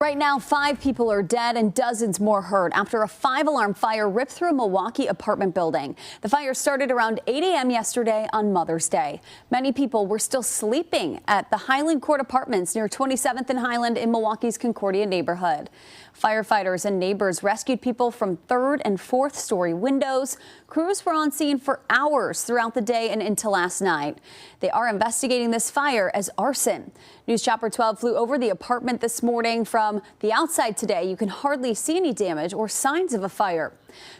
Right now, 5 people are dead and dozens more hurt after a 5-alarm fire ripped through a Milwaukee apartment building. The fire started around 8 a.m. yesterday on Mother's Day. Many people were still sleeping at the Highland Court Apartments near 27th and Highland in Milwaukee's Concordia neighborhood. Firefighters and neighbors rescued people from 3rd and 4th story windows. Crews were on scene for hours throughout the day and into last night. They are investigating this fire as arson. News Chopper 12 flew over the apartment this morning. From the outside today, you can hardly see any damage or signs of a fire.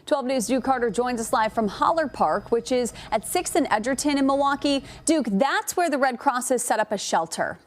12 News' Duke Carter joins us live from Holler Park, which is at 6th and Edgerton in Milwaukee. Duke, that's where the Red Cross has set up a shelter.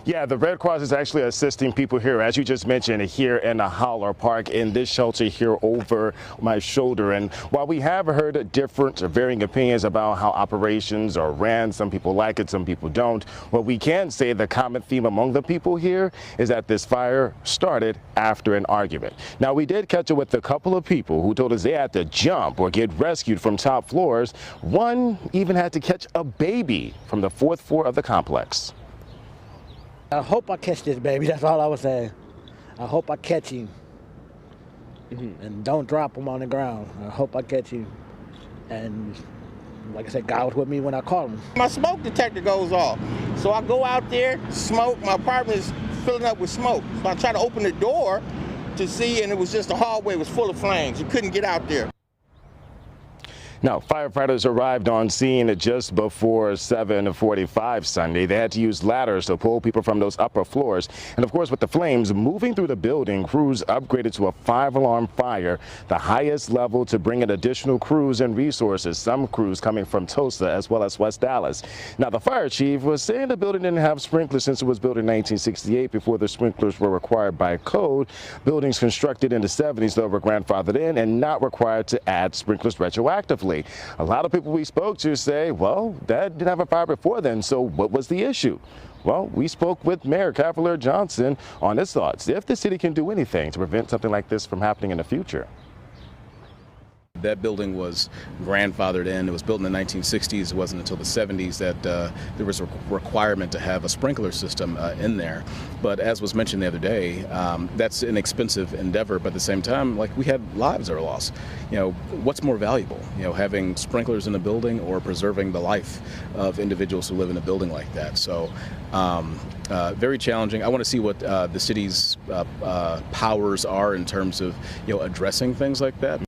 Yeah, the Red Cross is actually assisting people here, as you just mentioned, here in the Holler Park in this shelter here over my shoulder. And while we have heard different varying opinions about how operations are ran, some people like it, some people don't. What we can say, the common theme among the people here is that this fire started after an argument. Now, we did catch up with a couple of people who told us they had to jump or get rescued from top floors. One even had to catch a baby from the 4th floor of the complex. I hope I catch this baby. That's all I was saying. I hope I catch him. And don't drop him on the ground. I hope I catch him. And like I said, God was with me when I called him. My smoke detector goes off. So I go out there, smoke. My apartment is filling up with smoke. So I try to open the door to see, and it was just the hallway was full of flames. You couldn't get out there. Now, firefighters arrived on scene just before 7:45 Sunday. They had to use ladders to pull people from those upper floors. And of course, with the flames moving through the building, crews upgraded to a 5-alarm fire, the highest level to bring in additional crews and resources, some crews coming from Tulsa as well as West Dallas. Now, the fire chief was saying the building didn't have sprinklers since it was built in 1968 before the sprinklers were required by code. Buildings constructed in the 70s, though, were grandfathered in and not required to add sprinklers retroactively. A lot of people we spoke to say, well, that didn't have a fire before then, so what was the issue? Well, we spoke with Mayor Cavalier Johnson on his thoughts, if the city can do anything to prevent something like this from happening in the future. That building was grandfathered in. It was built in the 1960s. It wasn't until the 70s that there was a requirement to have a sprinkler system in there. But as was mentioned the other day, that's an expensive endeavor. But at the same time, like, we had lives that are lost. You know, what's more valuable? You know, having sprinklers in a building or preserving the life of individuals who live in a building like that. So very challenging. I want to see what the city's powers are in terms of, you know, addressing things like that.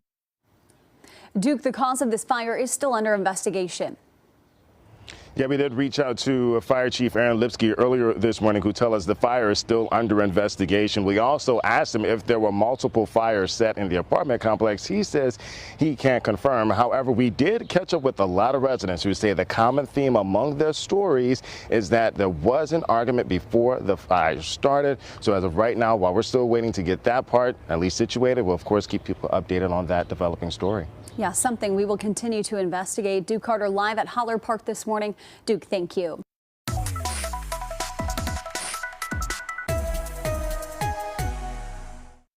Duke, the cause of this fire is still under investigation. Yeah, we did reach out to Fire Chief Aaron Lipsky earlier this morning, who tell us the fire is still under investigation. We also asked him if there were multiple fires set in the apartment complex. He says he can't confirm. However, we did catch up with a lot of residents who say the common theme among their stories is that there was an argument before the fire started. So as of right now, while we're still waiting to get that part at least situated, we'll of course keep people updated on that developing story. Yeah, something we will continue to investigate. Duke Carter live at Holler Park this morning. Duke, thank you.